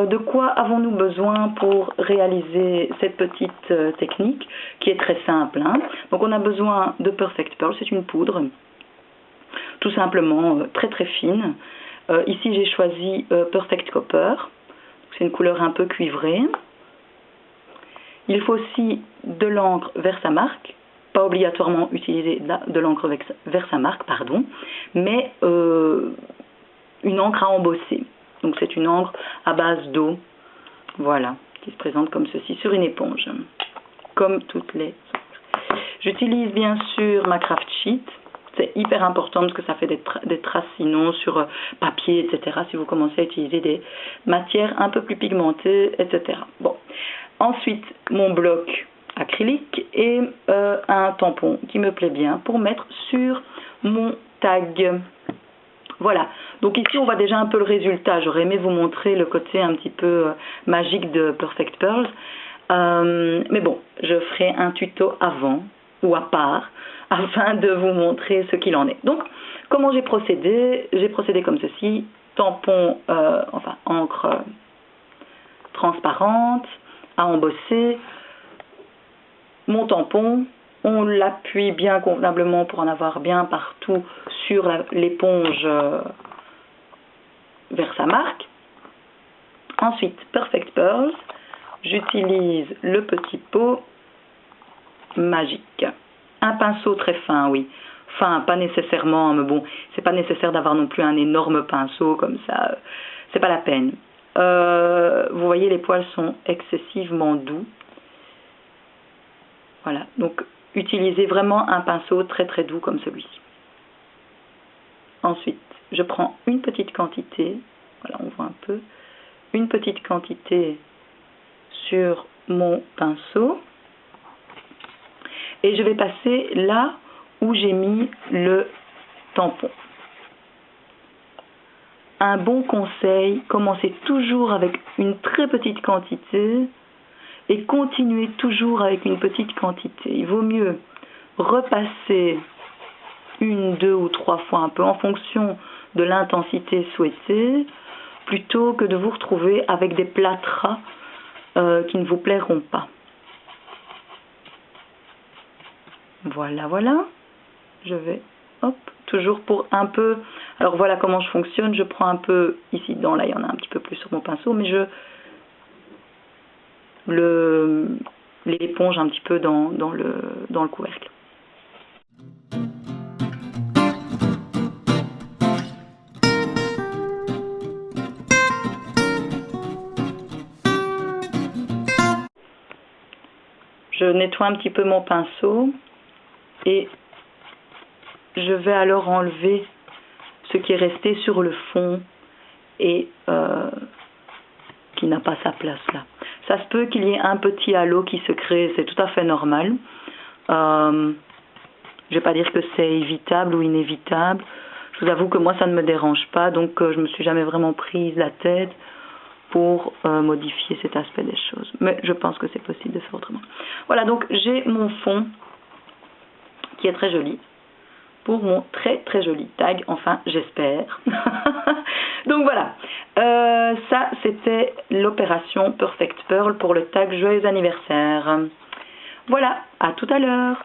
De quoi avons-nous besoin pour réaliser cette petite technique qui est très simple, hein? Donc on a besoin de Perfect Pearl, c'est une poudre, tout simplement très très fine. Ici j'ai choisi Perfect Copper, c'est une couleur un peu cuivrée. Il faut aussi de l'encre Versamark, pas obligatoirement utiliser de l'encre Versamark, pardon, mais une encre à embosser. Donc c'est une encre à base d'eau, voilà, qui se présente comme ceci sur une éponge, comme toutes les autres. J'utilise bien sûr ma craft sheet, c'est hyper important parce que ça fait des traces sinon sur papier, etc. Si vous commencez à utiliser des matières un peu plus pigmentées, etc. Bon, ensuite mon bloc acrylique et un tampon qui me plaît bien pour mettre sur mon tag. Voilà, donc ici on voit déjà un peu le résultat. J'aurais aimé vous montrer le côté un petit peu magique de Perfect Pearls. Mais bon, je ferai un tuto avant ou à part afin de vous montrer ce qu'il en est. Donc, comment j'ai procédé? J'ai procédé comme ceci. Tampon, encre transparente à embosser. Mon tampon, on l'appuie bien convenablement pour en avoir bien partout sur l'éponge Versamark. Ensuite, Perfect Pearls, j'utilise le petit pot magique. Un pinceau très fin, oui. Enfin, pas nécessairement, mais bon, c'est pas nécessaire d'avoir non plus un énorme pinceau comme ça. C'est pas la peine. Vous voyez, les poils sont excessivement doux. Voilà, donc utilisez vraiment un pinceau très très doux comme celui-ci. Ensuite, je prends une petite quantité, voilà, on voit un peu, une petite quantité sur mon pinceau et je vais passer là où j'ai mis le tampon. Un bon conseil, commencez toujours avec une très petite quantité et continuez toujours avec une petite quantité. Il vaut mieux repasser une, deux ou trois fois un peu en fonction de l'intensité souhaitée plutôt que de vous retrouver avec des plâtras qui ne vous plairont pas. Voilà, voilà. Je vais, hop, toujours pour un peu. Alors voilà comment je fonctionne. Je prends un peu ici dedans, là il y en a un petit peu plus sur mon pinceau, mais je l'éponge un petit peu dans le couvercle. Je nettoie un petit peu mon pinceau et je vais alors enlever ce qui est resté sur le fond et qui n'a pas sa place là. Ça se peut qu'il y ait un petit halo qui se crée, c'est tout à fait normal. Je ne vais pas dire que c'est évitable ou inévitable. Je vous avoue que moi ça ne me dérange pas, donc je ne me suis jamais vraiment prise la tête pour modifier cet aspect des choses. Mais je pense que c'est possible de faire autrement. Voilà, donc j'ai mon fond qui est très joli pour mon très très joli tag, enfin j'espère. Donc voilà, ça c'était l'opération Perfect Pearl pour le tag Joyeux anniversaire. Voilà, à tout à l'heure.